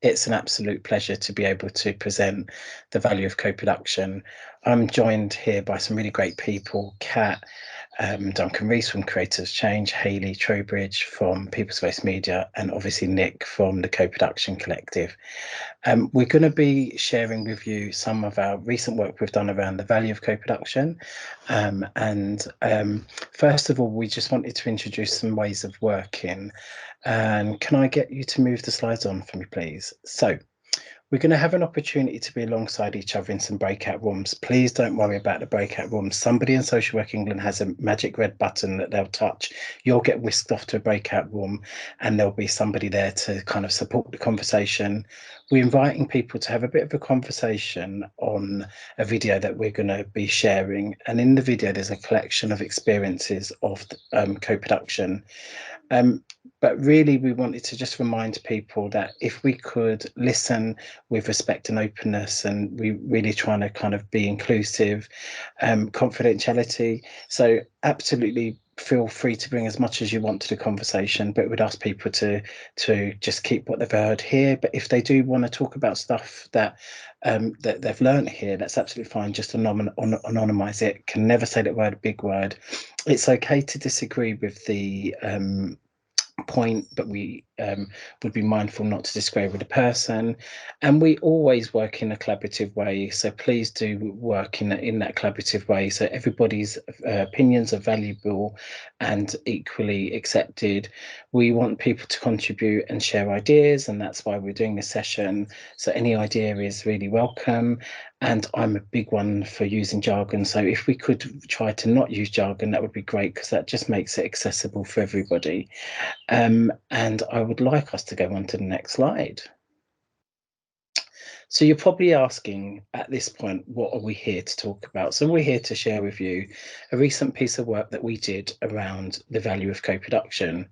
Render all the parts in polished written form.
It's an absolute pleasure to be able to present the value of co-production. I'm joined here by some really great people, Kat, Duncan-Rees from Creators Change, Hayley Trowbridge from People's Voice Media, and obviously Nick from the Co-Production Collective. We're going to be sharing with you some of our recent work we've done around the value of co-production. First of all, we just wanted to introduce some ways of working. And can I get you to move the slides on for me, please? So we're going to have an opportunity to be alongside each other in some breakout rooms. Please don't worry about the breakout rooms. Somebody in Social Work England has a magic red button that they'll touch. You'll get whisked off to a breakout room and there'll be somebody there to kind of support the conversation. We're inviting people to have a bit of a conversation on a video that we're going to be sharing. And in the video, there's a collection of experiences of co-production. But really, we wanted to just remind people that if we could listen with respect and openness, and we really trying to kind of be inclusive, confidentiality. So absolutely feel free to bring as much as you want to the conversation, but we'd ask people to just keep what they've heard here. But if they do want to talk about stuff that that they've learned here, that's absolutely fine. Just anonymize it. Can never say that word, a big word. It's okay to disagree with the point, but we would be mindful not to disagree with the person. And we always work in a collaborative way, so please do work in that collaborative way, so everybody's opinions are valuable and equally accepted. We want people to contribute and share ideas, and that's why we're doing this session. So any idea is really welcome. And I'm a big one for using jargon, so if we could try to not use jargon, that would be great, because that just makes it accessible for everybody. And I would like us to go on to the next slide. So you're probably asking at this point, what are we here to talk about? So we're here to share with you a recent piece of work that we did around the value of co-production.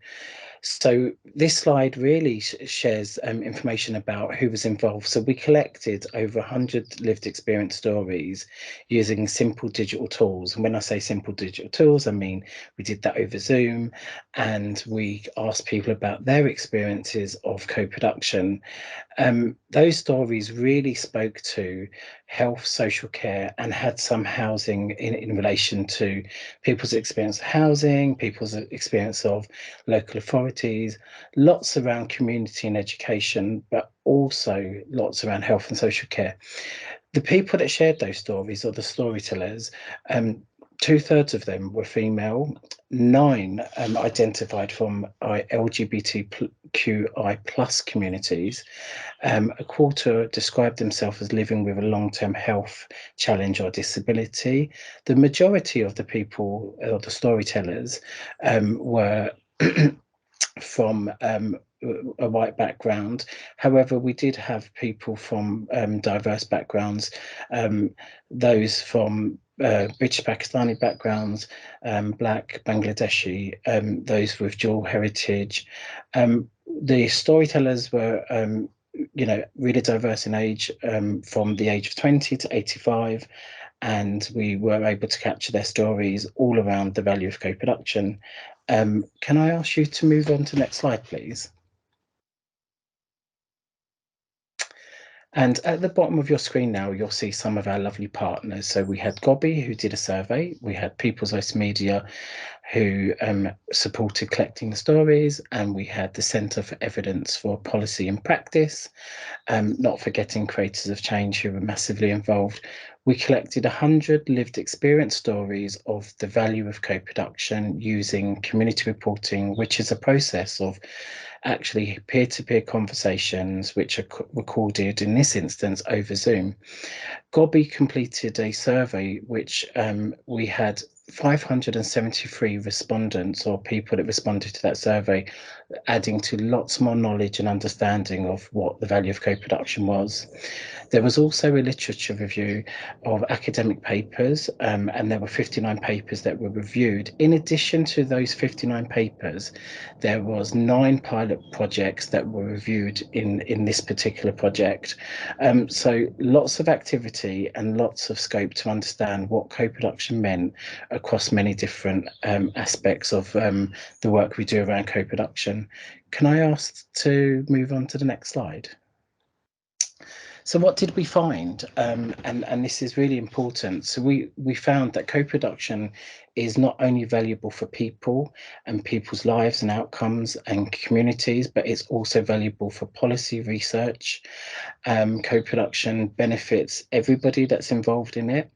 So this slide really shares information about who was involved. So we collected over 100 lived experience stories using simple digital tools. And when I say simple digital tools, I mean we did that over Zoom, and we asked people about their experiences of co-production. Those stories really spoke to health, social care, and had some housing in relation to people's experience of housing, people's experience of local authorities, lots around community and education, but also lots around health and social care. The people that shared those stories, or the storytellers, 2/3 of them were female, 9 identified from LGBTQI plus communities, a quarter described themselves as living with a long-term health challenge or disability. The majority of the people, or the storytellers, were from a white background. However, we did have people from diverse backgrounds, those from British Pakistani backgrounds, Black, Bangladeshi, those with dual heritage. The storytellers were really diverse in age, from the age of 20 to 85, and we were able to capture their stories all around the value of co-production. Can I ask you to move on to the next slide, please? And at the bottom of your screen now, you'll see some of our lovely partners. So we had Gobby, who did a survey. We had People's Voice Media, who supported collecting the stories. And we had the Centre for Evidence for Policy and Practice, not forgetting Creators of Change, who were massively involved. We collected 100 lived experience stories of the value of co-production using community reporting, which is a process of actually peer-to-peer conversations, which are recorded in this instance over Zoom. Gobby completed a survey which we had 573 respondents, or people that responded to that survey, adding to lots more knowledge and understanding of what the value of co-production was. There was also a literature review of academic papers, and there were 59 papers that were reviewed. In addition to those 59 papers, there was 9 pilot projects that were reviewed in this particular project. So lots of activity and lots of scope to understand what co-production meant across many different aspects of the work we do around co-production. Can I ask to move on to the next slide? So what did we find? And this is really important. So we found that co-production is not only valuable for people and people's lives and outcomes and communities, but it's also valuable for policy research. Co-production benefits everybody that's involved in it.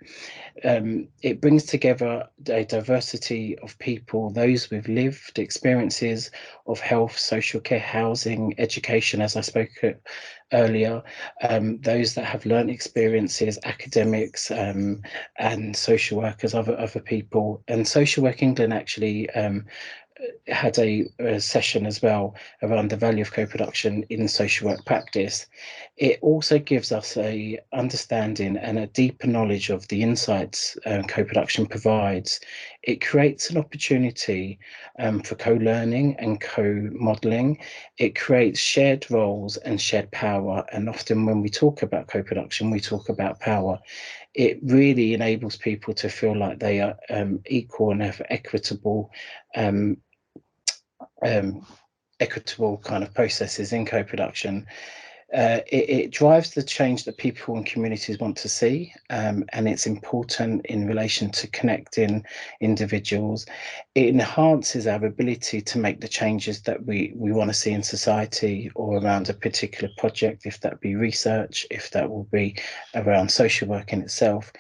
It brings together a diversity of people, those with lived experiences of health, social care, housing, education, as I spoke earlier, those that have learned experiences, academics, and social workers, other people. And Social Work England actually had a session as well around the value of co-production in social work practice. It also gives us a understanding and a deeper knowledge of the insights co-production provides. It creates an opportunity for co-learning and co-modeling. It creates shared roles and shared power. And often when we talk about co-production, we talk about power. It really enables people to feel like they are equal and have equitable kind of processes in co-production. It drives the change that people and communities want to see, and it's important in relation to connecting individuals. It enhances our ability to make the changes that we want to see in society or around a particular project, if that be research, if that will be around social work in itself.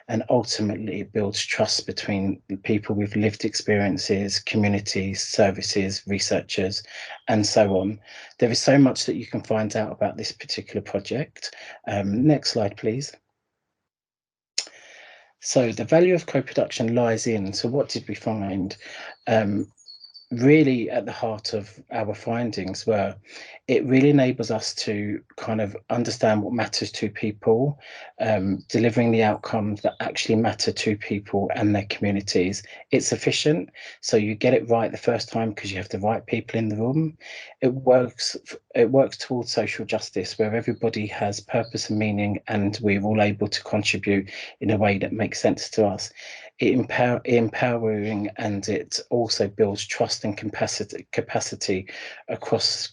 And ultimately, it builds trust between people with lived experiences, communities, services, researchers, and so on. There is so much that you can find out about this particular project. Next slide, please. So the value of co-production lies in, so what did we find? Really at the heart of our findings were it really enables us to kind of understand what matters to people, delivering the outcomes that actually matter to people and their communities. It's efficient, so you get it right the first time because you have the right people in the room. It works towards social justice, where everybody has purpose and meaning, and we're all able to contribute in a way that makes sense to us. Empowering, and it also builds trust and capacity across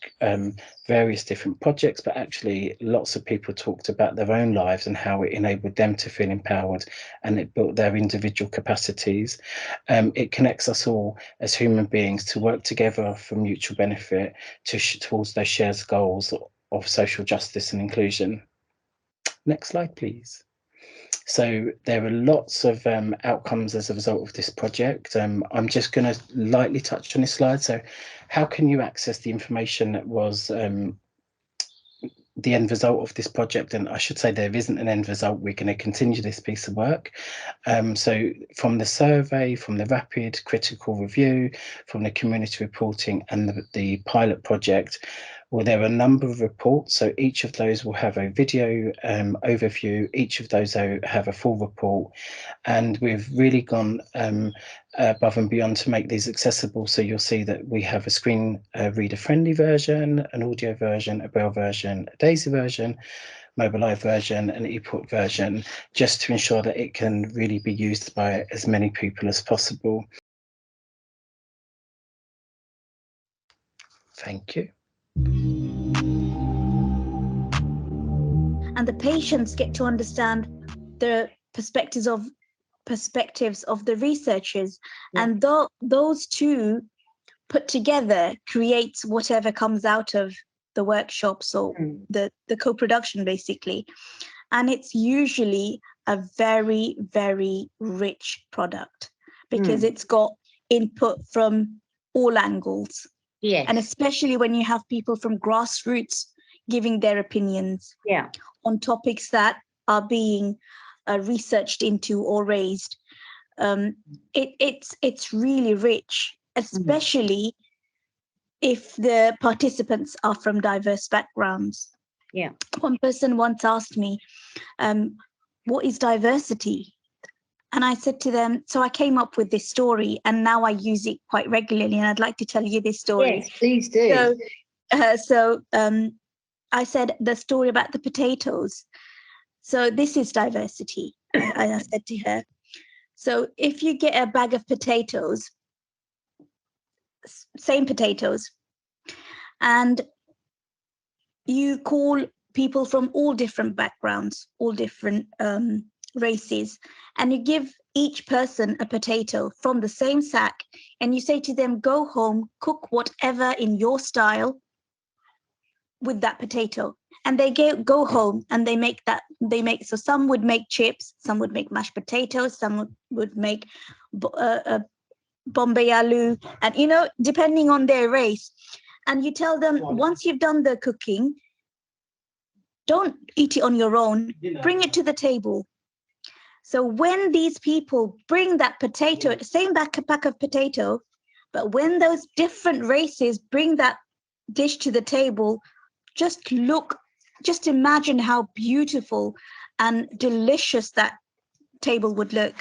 various different projects. But actually, lots of people talked about their own lives and how it enabled them to feel empowered, and it built their individual capacities. It connects us all as human beings to work together for mutual benefit towards those shared goals of social justice and inclusion. Next slide, please. So there are lots of outcomes as a result of this project. I'm just going to lightly touch on this slide. So how can you access the information that was the end result of this project? And I should say there isn't an end result. We're going to continue this piece of work. So from the survey, from the rapid critical review, from the community reporting and the pilot project, well, there are a number of reports. So each of those will have a video overview. Each of those have a full report. And we've really gone above and beyond to make these accessible. So you'll see that we have a screen reader friendly version, an audio version, a Braille version, a DAISY version, Mobileye version, an ePort version, just to ensure that it can really be used by as many people as possible. Thank you. And the patients get to understand the perspectives of the researchers, and those two put together creates whatever comes out of the workshops or the co-production, basically. And it's usually a very, very rich product because it's got input from all angles. Yes. And especially when you have people from grassroots giving their opinions on topics that are being researched into or raised. It's really rich, especially if the participants are from diverse backgrounds. Yeah. One person once asked me, what is diversity? And I said to them, so I came up with this story and now I use it quite regularly, and I'd like to tell you this story. Yes, please do. So I said the story about the potatoes. So this is diversity. I said to her, so if you get a bag of potatoes, same potatoes, and you call people from all different backgrounds, all different races, and you give each person a potato from the same sack, and you say to them, go home, cook whatever in your style with that potato. And they go home and they make, so some would make chips, some would make mashed potatoes, some would make Bombay aloo, and depending on their race. And you tell them, once you've done the cooking, don't eat it on your own, bring it to the table. So when these people bring that potato, same pack of potato, but when those different races bring that dish to the table, just imagine how beautiful and delicious that table would look.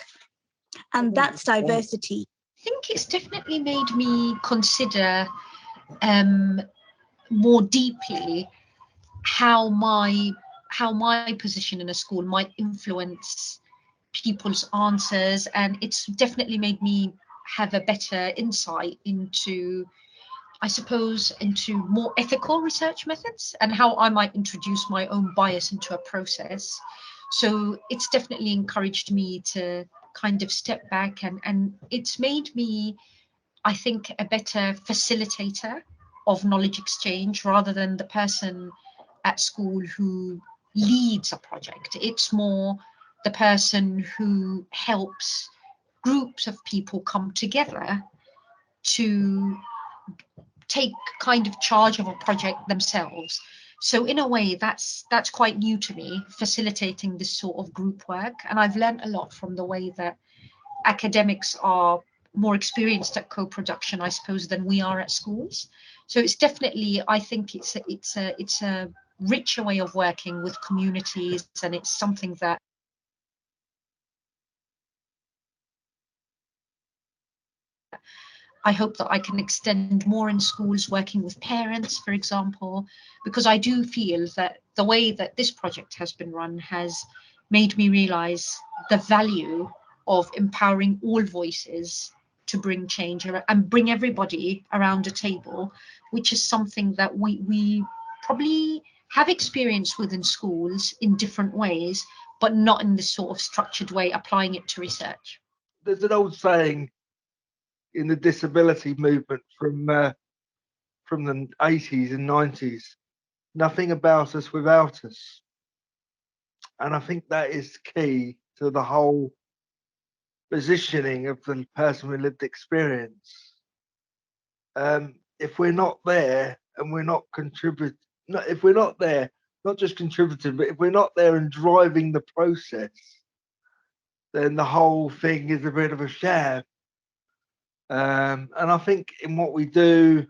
And that's diversity. I think it's definitely made me consider more deeply how my position in a school might influence people's answers, and it's definitely made me have a better insight into, I suppose, into more ethical research methods and how I might introduce my own bias into a process. So it's definitely encouraged me to kind of step back, and it's made me, I think, a better facilitator of knowledge exchange rather than the person at school who leads a project. It's more the person who helps groups of people come together to take kind of charge of a project themselves. So in a way, that's quite new to me, facilitating this sort of group work. And I've learned a lot from the way that academics are more experienced at co-production, I suppose, than we are at schools. So it's definitely, I think it's a richer way of working with communities, and it's something that I hope that I can extend more in schools, working with parents, for example, because I do feel that the way that this project has been run has made me realise the value of empowering all voices to bring change and bring everybody around a table, which is something that we probably have experience within schools in different ways, but not in this sort of structured way, applying it to research. There's an old saying in the disability movement from the 80s and 90s, nothing about us without us. And I think that is key to the whole positioning of the person with lived experience. If we're not there and we're not contributing, if we're not there, not just contributing, but if we're not there and driving the process, then the whole thing is a bit of a sham. And I think in what we do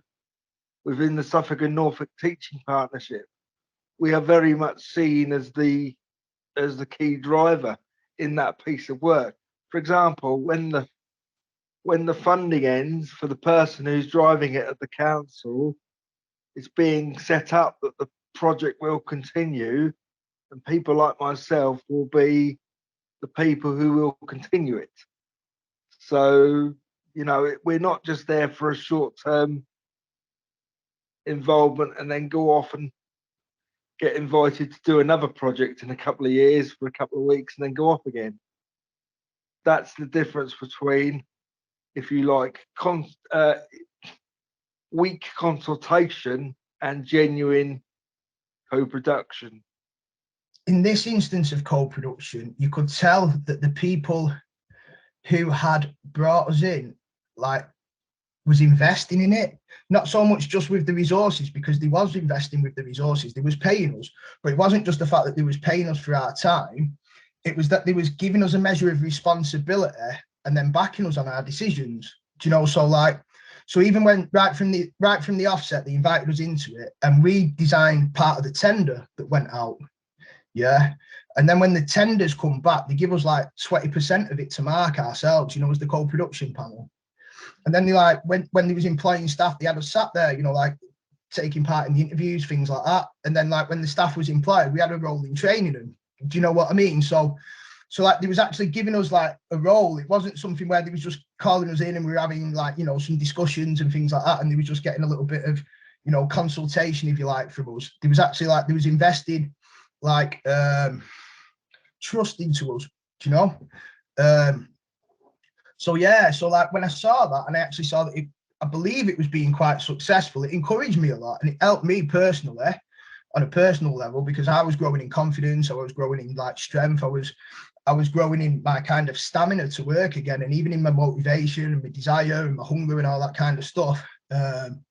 within the Suffolk and Norfolk Teaching Partnership, we are very much seen as the key driver in that piece of work. For example, when the funding ends for the person who's driving it at the council, it's being set up that the project will continue, and people like myself will be the people who will continue it. So, we're not just there for a short-term involvement and then go off and get invited to do another project in a couple of years for a couple of weeks and then go off again. That's the difference between, if you like, weak consultation and genuine co-production. In this instance of co-production, you could tell that the people who had brought us in, was investing in it, not so much just with the resources, because they was investing with the resources, they was paying us, but it wasn't just the fact that they was paying us for our time, it was that they was giving us a measure of responsibility and then backing us on our decisions. Do you know? So even when right from the offset, they invited us into it, and we designed part of the tender that went out. Yeah. And then when the tenders come back, they give us 20% of it to mark ourselves, as the co-production panel. And then they when they was employing staff, they had us sat there, taking part in the interviews, things like that. And then when the staff was employed, we had a role in training them. Do you know what I mean? So they was actually giving us a role. It wasn't something where they was just calling us in and we were having some discussions and things like that. And they was just getting a little bit of, you know, consultation, if you like, from us. There was actually like, there was invested like trust into us, do you know? So yeah, so like when I saw that, and I actually saw that I believe it was being quite successful, it encouraged me a lot, and it helped me personally on a personal level, because I was growing in confidence, I was growing in like strength, I was growing in my kind of stamina to work again, and even in my motivation and my desire and my hunger and all that kind of stuff. And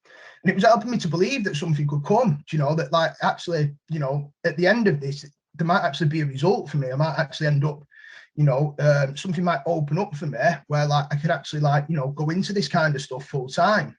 it was helping me to believe that something could come, you know, that like actually, you know, at the end of this, there might actually be a result for me. I might actually end up, you know, something might open up for me where like I could actually like, you know, go into this kind of stuff full time.